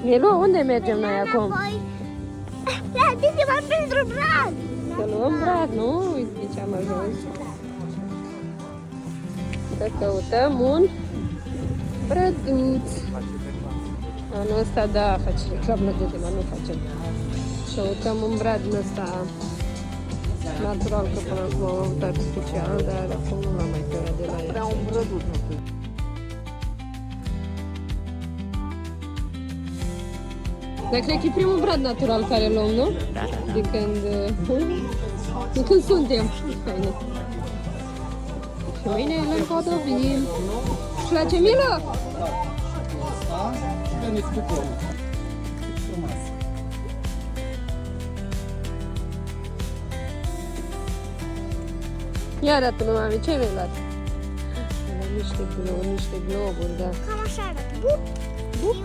Milu, unde mergem noi acum? La tine pentru brad. Să luăm brad, nu? Uite ce am ajuns. Să căutăm un brăduț. Anul ăsta, da, face reclamă de tema, nu facem. Căutăm un brad din ăsta natural, că până acum am avut artificial, dar acum nu l-am mai tăiat de la el. Era un brăduț, nu știu. Dar cred că e primul brad natural care luăm, nu? Da. De când suntem. Haide. Și mâine le împodobim. Și la ce milă? Veniți cu corul. Frumos. Ia arată-mi, mami, ce mi-ai luat? Niște globuri, da. Cam așa arată. Bup. Bup.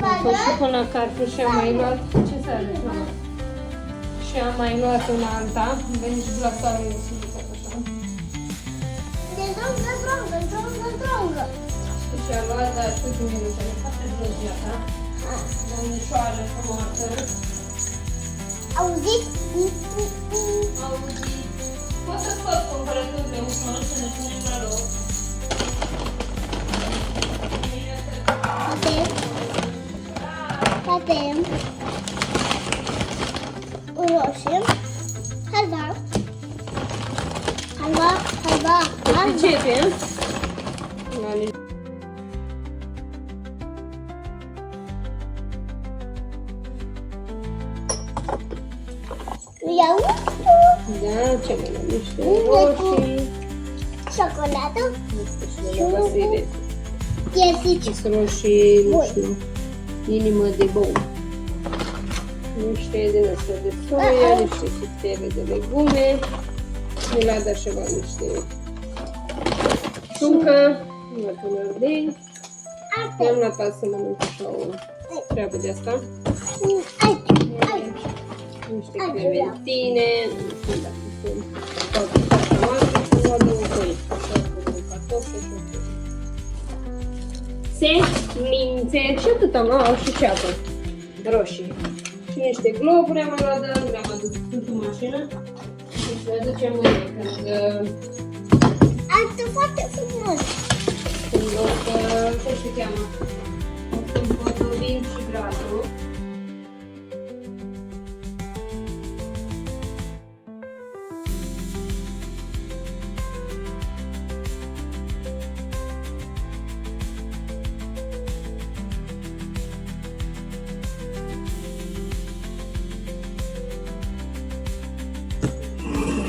Am fost și până la Carrefour și am mai luat... Ce să arăt, mama? Și am mai luat una alta. Am venit și la soare, nu sunt zicat așa. De drongă. Și a luat, dar câte minute, foarte drăgiată. Domnișoară frumoasă. Auziți? Auzi, pot să scot cumpărăturile ușor, să ne punem la loc. Avem roșie, halva. Începem. Iau Da, ce mai luăm? Niște roșii. ciocolată, Și la Vasile. piersici, Niște roșii, nu știu, inimă de bou. Niște din astea de soia, niște chitele de legume. Mi l-a dat ceva, niște șuncă, un ardei. I-am luat azi să mănânc așa o treabă de asta. Niște clementine, nu știu dacă sunt toate frumoase, să luăm un coi, așa cu cartofi și o semințe și atât am luat și ceapă roșii. Și niște globuri am luat, dar nu le-am adus în mașină. Și le aducem mâine când arată foarte frumos. o să, ce se cheamă, o să împodobim și bradul.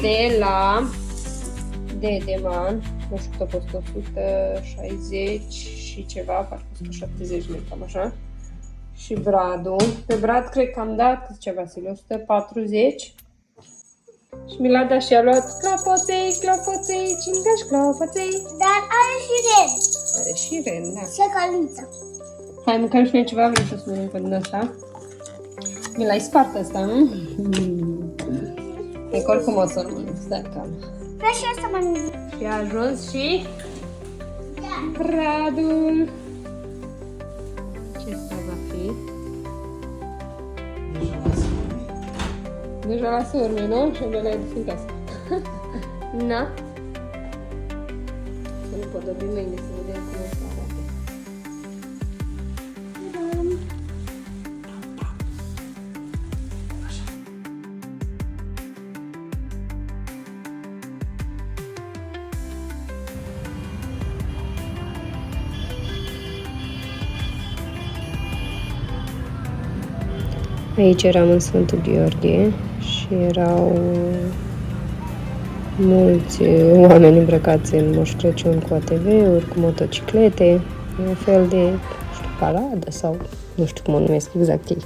De la Dedeman, nu știu cât a fost 160 și ceva, parcă 170 de cam așa. Și bradul. Pe brad cred că am dat cât ceva, Vasile, 140. Și mi l-a dat și a luat clopoței, cingaș clopoței. Dar are și ren. Are și ren, da. Și călință. Hai, mâncăm și noi ceva, vreau să mănânc din asta. Mi l-ai spart ăsta, nu? E că oricum o să-l mănânc, stai calm. Vreau și eu să mănânc. Și a ajuns și Da. bradul. Ce asta va fi? Deja la urme, nu? Și abia l-ai dus în casă. Na? Să nu podobim mâine, să vedem cum o să arate. Aici eram în Sfântul Gheorghe și erau mulți oameni îmbrăcați în Moș Crăciun cu ATV-uri, cu motociclete, un fel de, nu știu, paradă sau nu știu cum o numesc exact ei.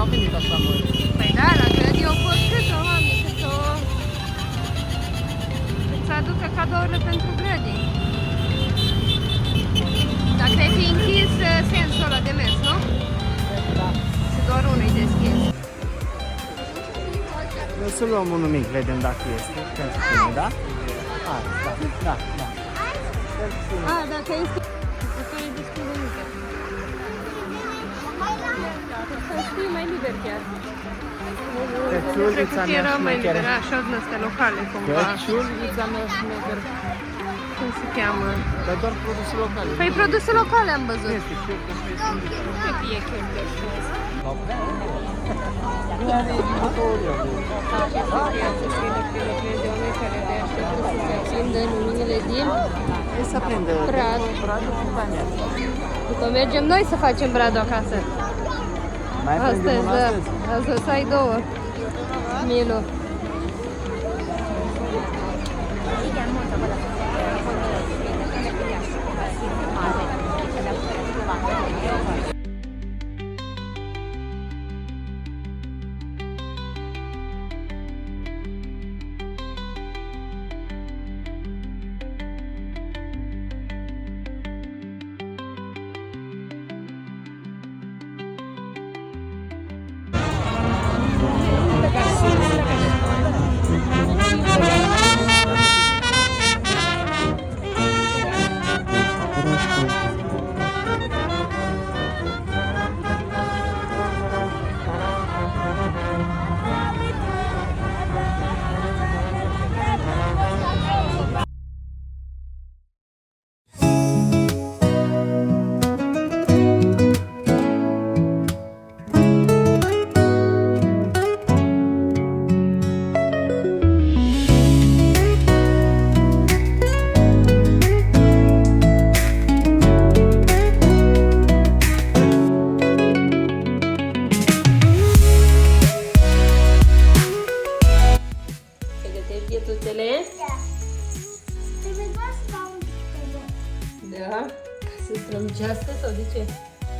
m-am gândit așa mult. Păi da, la grădii au fost cât o, Doamne, cât o... Să aducă cadourile pentru grădii. Dar cred că e închis sensul ăla de mers, nu? Da. Și doar unul e deschis. O să luăm unul mic, vedem dacă este. Pentru tine, da? Hai, da. Pentru tine. A, dacă este... Asta e destul de mică. Să fii mai liber chiar. Căciulița mea Era mai șmecheră. liber, așa din astea locale cumva. Căciulița mea șmecheră. Cum se cheamă? Dar doar produse locale. Păi produse locale am văzut. Este chiurcă, nu este Cât e chiurcă și asta? nu are motorul. Aprindă luminile din Hai să aprindă brad. bradul cu panel. După mergem noi să facem bradul acasă. Mai aprindem Astăzi, unul da. astăzi? Astăzi să ai două. Milu. Pregătești ghetuțele? Da. Trebuie doar să dau un pic pe loc. Da. Ca să strălucească sau de ce?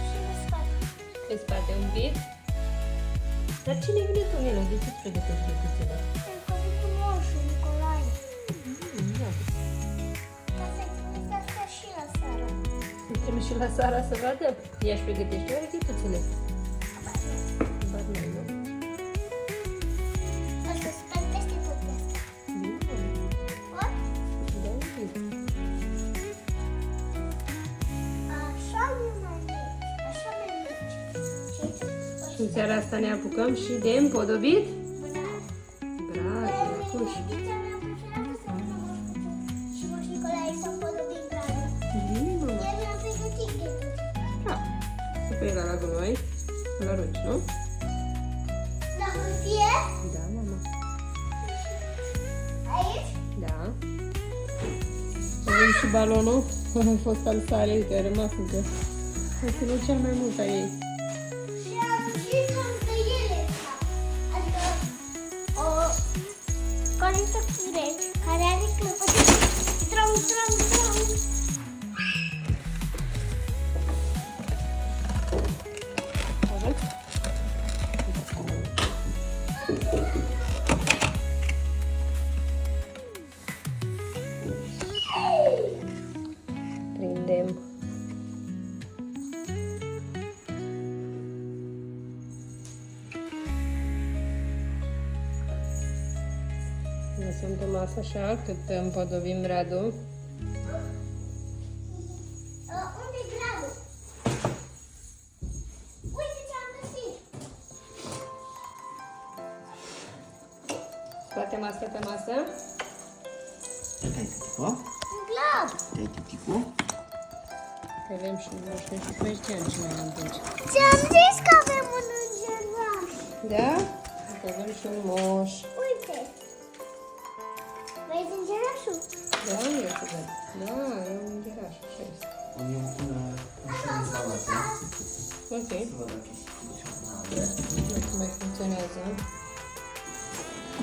Și în spate. Pe spate un pic. Dar cine vine tu, Milu? De ce îți pregătești ghetuțele? Pentru că vin cu moșul Nicolae. Da. Ca să-i trimis astea și la seară. Îți trebuie și la Sara să vadă? Ea își pregătește oare ghetuțele? Ba nu, nu? O să sper peste tot de asta. Bine. What? Da, bine. Așa nu mai mergi. Așa mai mergi. Și aici? Și în seara asta ne apucăm și de împodobit? Da. Bravo, Iacuș. Ediția mea preferată să fie Moș Crăciun și Moș Nicolae să împodobim gradul. Bine. El mi-a pregătit ghetuțe. Da. Să pui la gunoi, la ruci, nu? La hârtie? Da, mama. Aici? Da. Avem și balonul. A fost al Sarei, uite, a rămas încă. A ținut cel mai mult a ei. Și am și hârtăieleța. Adică o coniță cu reci care are clăpătări. Trong, trong, trong. Aveți? Prindem. Lăsăm pe masă așa, cât împodobim bradul. Unde e gradul? Uite ce am găsit. Scoatem astea pe masă. Hai, tătico. Un glob. Hai, tătico. Avem și moșteni și percean și mai am aici. Ți-am zis că avem un îngeraș. Da? Avem și un moș. Uite. Vezi îngerașul? Da, e să văd. Da, e un îngeraș, așa este. Am eu până în salată. Ok. Să văd dacă Nu mai funcționează.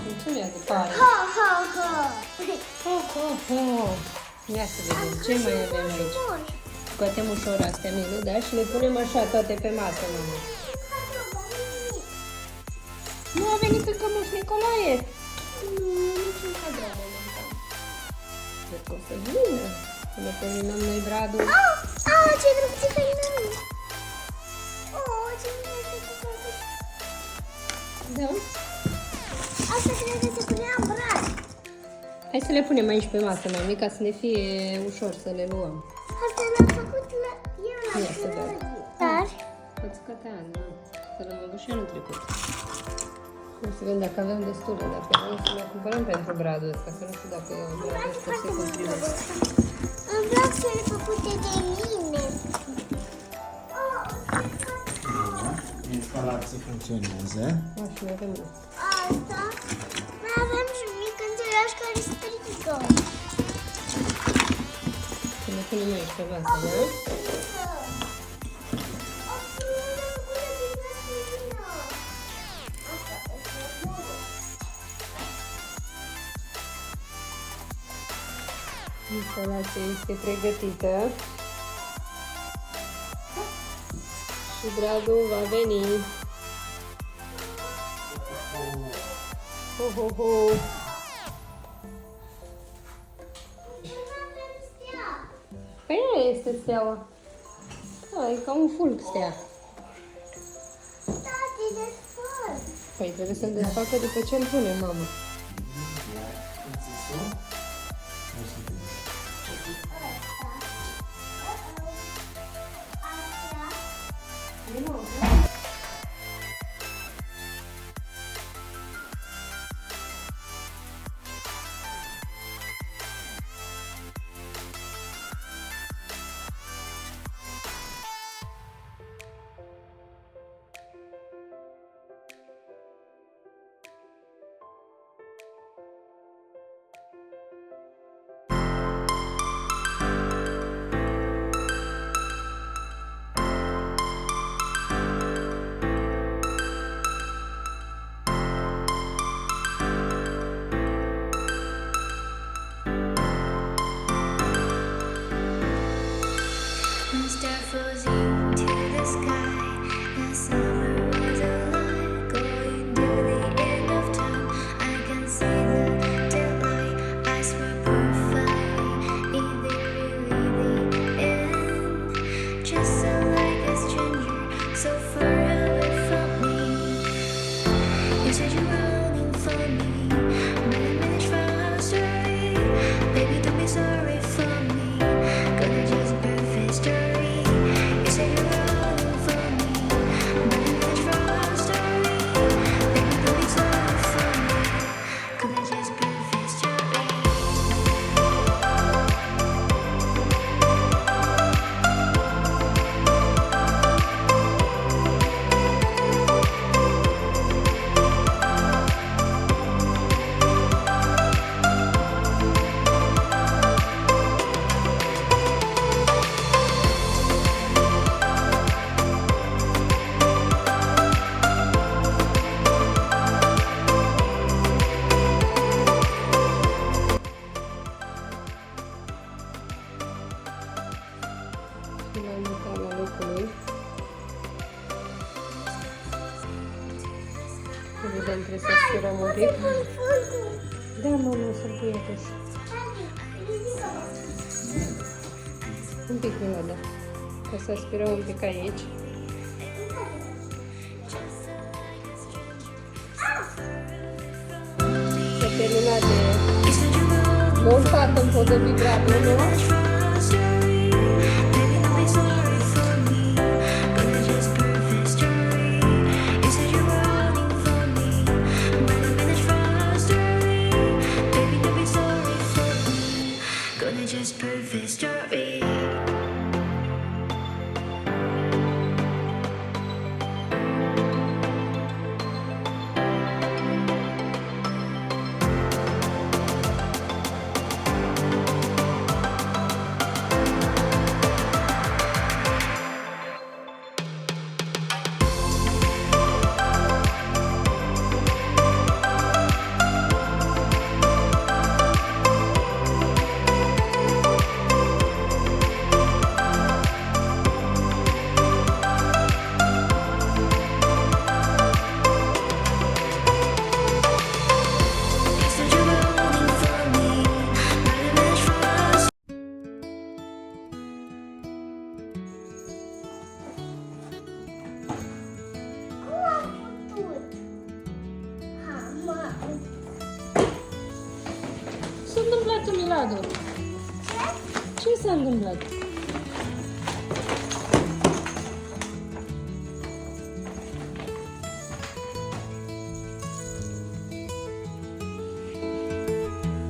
Funcționează, pare. Ha, ha, ha. Ia să vedem ce mai avem aici. Scoatem ușor astea, Milu, da? Și le punem așa toate pe masă, mama. Nu a venit încă Moș Nicolae. Nu, niciun cadou momentan. Cred că o să vină. Până terminăm noi bradul. Ce drăguțică e noi! Ce drăguțică! Da? Asta cred că se punea în brad. Hai să le punem aici pe masă, mai ca să ne fie ușor să le luăm. Asta l-am făcut eu la Ia să vedem. Dar Pățcătean, da. Să l-am avut și anul trecut. O să vedem dacă avem destule, dacă vrem să le cumpărăm pentru bradul ăsta, că nu știu dacă bradul ăsta se potrivește. îmi plac cele făcute de mine. Instalația funcționează. Da, și mai avem Asta. Mai avem și un mic înțeleș care strică. să ne punem aici pe masă, da? Instalația este pregătită și bradul va veni. Ho, ho, ho. Păi aia este steaua. Da, e ca un fulg stea. Tati, desfăr. Păi trebuie să-l desfacă după ce îl punem, mamă. Star flows into the sky. The summer was alive, going to the end of time. I can see the daylight. Eyes were perfect. Is it really the end? Just like a stranger, so far away from me. You said you were longing for me, but I managed for our story. Baby, don't be sorry for me. Gonna just perfect story. You said you were longing for me, but I managed for our story. Baby, don't be sorry for me. Gonna just perfect story. Și l-am mutat la locul lui. Evident, trebuie să aspirăm un pic. Da, mamă, să-l pui atunci. Un pic, Milada. Ca să aspirăm un pic aici. S-a terminat de You said you were longing montat în podobit bradul, nu? for our story. Baby, don't be sorry for me. Gonna just perfect story. You said you were longing for me, but I managed for our story. Baby, don't be sorry for me. Gonna just perfect story. întâmplat, Radu? Ce s-a întâmplat?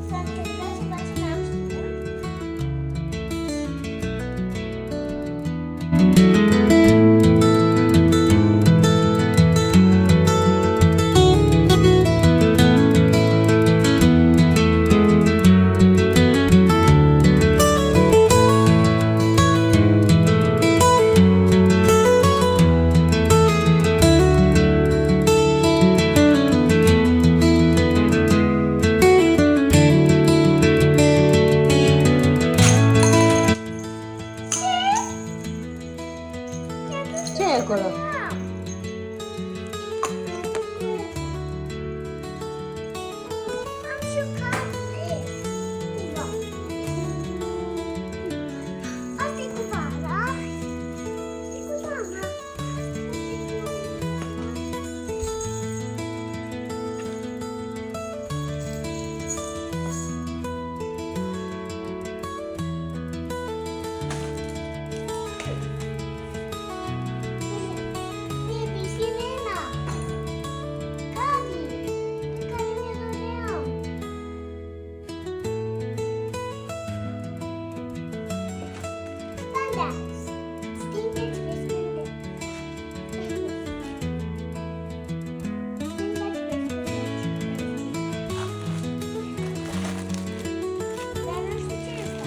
S-a întâmplat ceva ce n-am știut. Ce e acolo? Am jucat. Da. Asta e cu vara. E cu toamna. E piscină. Gabi, pe care mi-o doream. Panda, stingeți pe scânte. Dar nu știu ce e asta.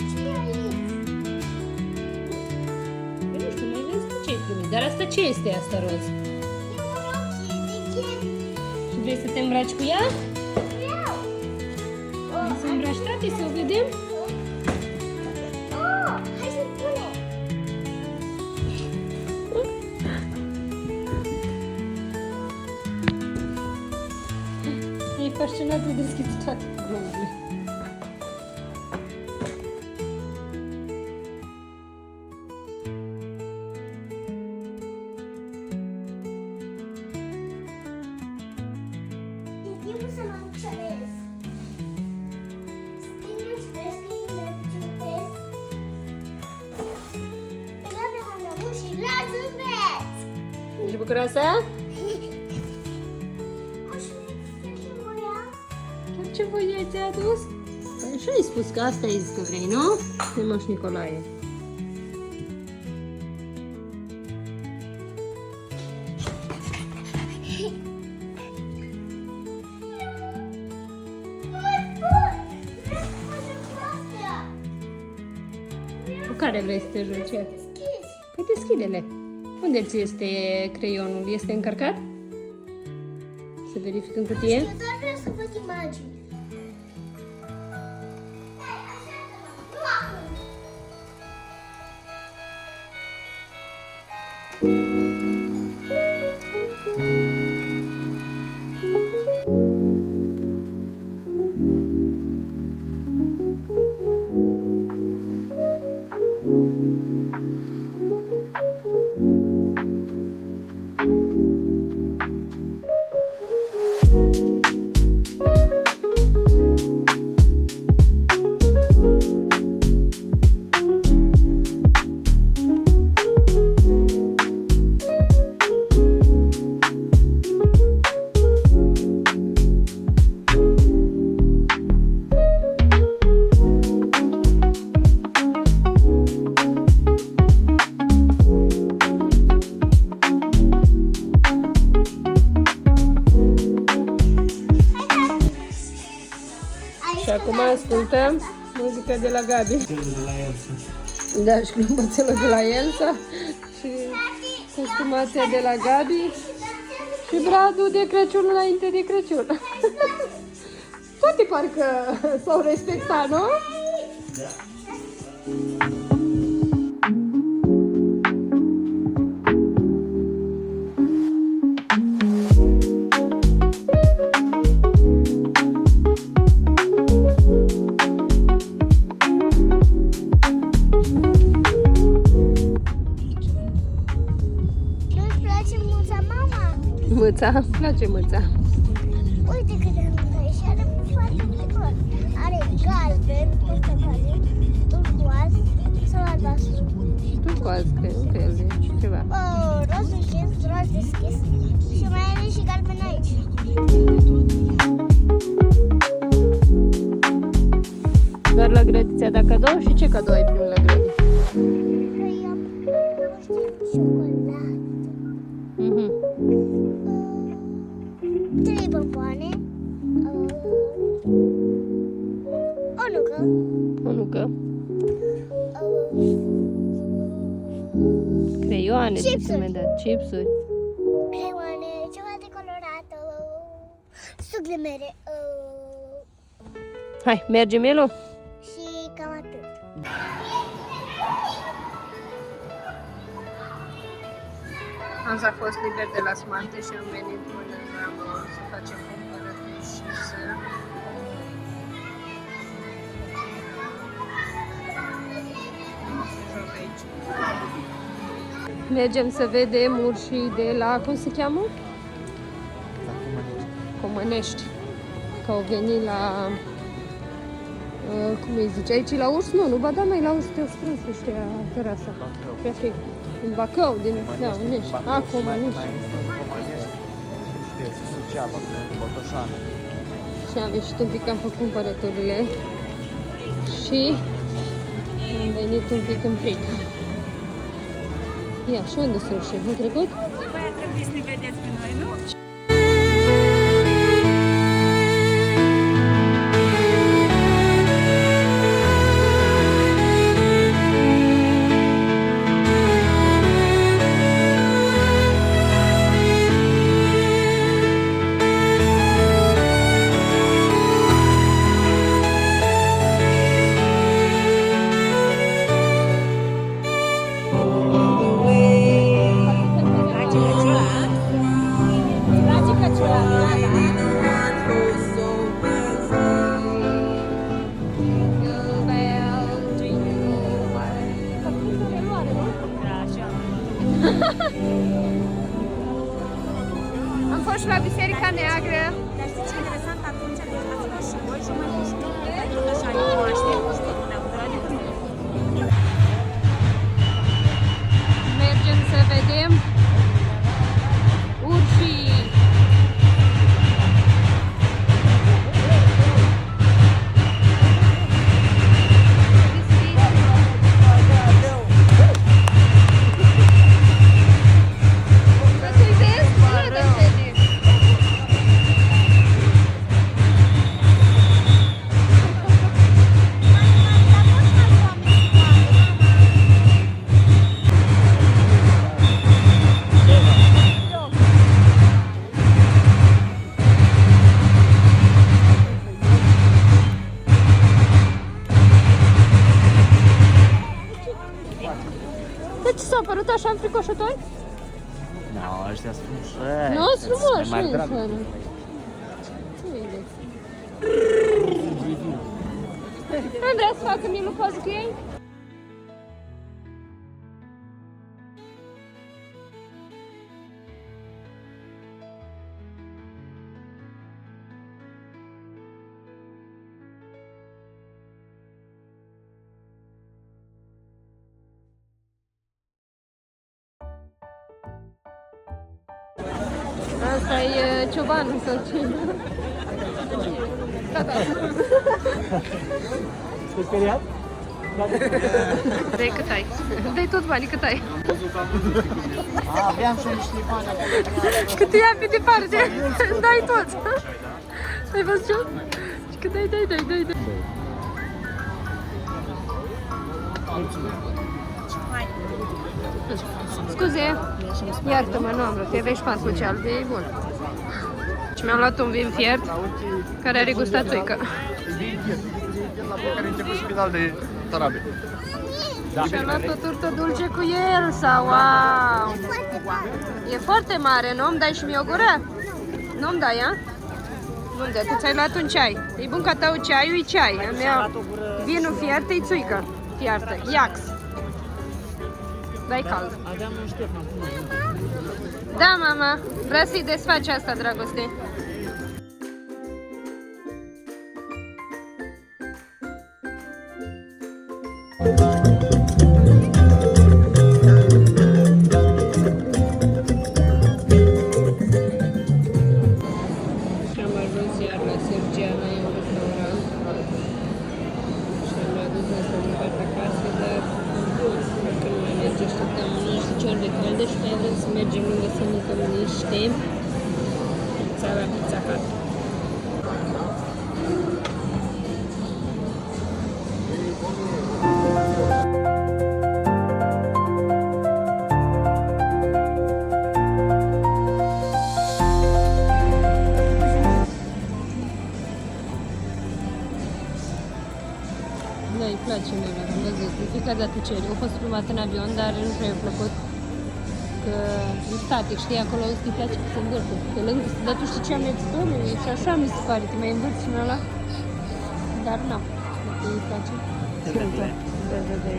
Ce e aici? Nu știu, mai vezi tu ce-ai primit. Dar asta ce este asta roz? E o rochie de chef. Și vrei să te îmbraci cu ea? Vreau. Vrei să îmbraci tati să o vedem? Oh, hai să punem. E fascinat de deschis toate globurile. E timpul să mă înțeles. Stingeți pe scânte, ciupesc. Legați de mandamun și la zâmbet. Ești bucuroasă? Chiar ce voie ți-a adus? Păi așa ai spus că asta ai zis că vrei, nu? De Moș Nicolae. Cu care vrei să te joci? Păi deschide-le. Unde ți este creionul? Este încărcat? Să verific în cutie. Eu doar vreau să văd imagini. Nu acum. Și acum ascultăm muzica de la Gabi. Da, și clopoțelul de la Elsa și costumația de la Gabi și bradul de Crăciun înainte de Crăciun. Toate parcă s-au respectat, nu? Nu-ți place muța, mama? Mâța, îmi place mâța. Uite cât de lungă e și are foarte plăcut. galben, portocaliu, turcoaz sau albastru. Turcoaz, cred, nu cred, ceva. Roz închis, roz deschis și mai are și galben aici. Doar la grădi ți-a dat cadou și ce cadou ai primit la grădi? Păi am ciocolată, Mhm. 3 bomboane, o nucă, O nucă, creioane, ce Chipsuri. ți mai dat, chipsuri. creioane, ceva de colorat, suc de mere Hai, mergem, Elu? și cam atât. Azi a fost liber de la smarte și am venit până la mall să facem cumpărături și să... Mergem să vedem urșii de la, cum se cheamă? Comănești. Că au venit la, cum îi zice, aici la urs? Nu, ba da, mai la urs te-au strâns ăștia terasa. Pe fi, în Bacău, din, da, Unești. Comănești. Și am ieșit un pic, am făcut cumpărăturile și am venit un pic în fric. Ia, și unde sunt și? Au trecut? Păi ar trebui să ne vedeți pe noi, nu? Am fost și la Biserica Neagră. Dar știi ce interesant atunci? Ați fost și voi și mai fost și mine, pentru că așa eu cunoaște, știi, ne-am durat de când. Mergem să vedem urșii. De ce s-au părut așa înfricoșători? No, ăștia sunt frumoși. Nu, sunt frumoși, mai nu drag. Nu vrea să facă Milu poză cu ei? Asta e ciobanul sau ce? Te speriat? Dai cât ai. Dai tot banii cât ai. Aveam și niște bani. Cât ia pe departe. Dai tot. Ai văzut ce? Și cât dai. Scuze, iartă-mă, nu am vrut, aveai șpan social, de bun. Și mi-am luat un vin fiert care are gustațuică. Care începe și final de tarabe. Și am luat o turtă dulce cu el, sau wow! E foarte mare, nu? Îmi dai și mie o gură? Nu-mi dai, a? Nu-mi dai, tu ți-ai luat un ceai. E bun ca tău ceaiul, e ceai. Îmi iau vinul fiert, e țuică fiartă, iax. Dai cald. Aveam un Ștefan. Da, mama, vrea să-i desfaci asta, dragoste. de calde și mai vrem să mergem lângă să mâncăm niște pizza la Pizza Hut. Da, îi place mie, am văzut. De fiecare dată cere. A fost prima dată în avion, dar nu prea i-a plăcut că e static, știi, acolo îi place că se învârte. Pe lângă, dar tu știi ce am mers și așa mi se pare, te mai învârți și în ăla. Dar nu, îi place. De.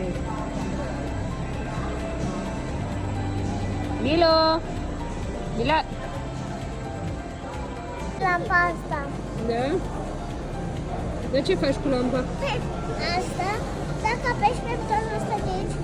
Milo! Mila! Lampa asta. Da? De ce faci cu lampa? Asta, dacă apeși pe butonul ăsta de aici,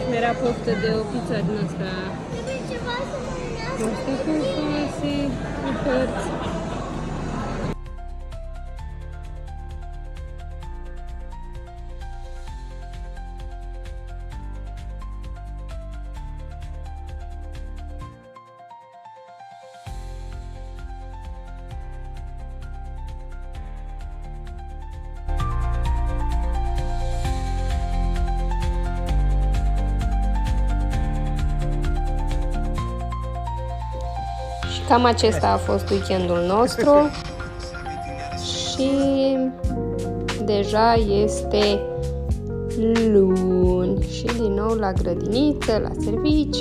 Mi-era poftă de o pizza din asta. trebuie ceva să mă unească. Asta cu fase, cu părți. Cam acesta a fost weekendul nostru și deja este luni și din nou la grădiniță, la servici.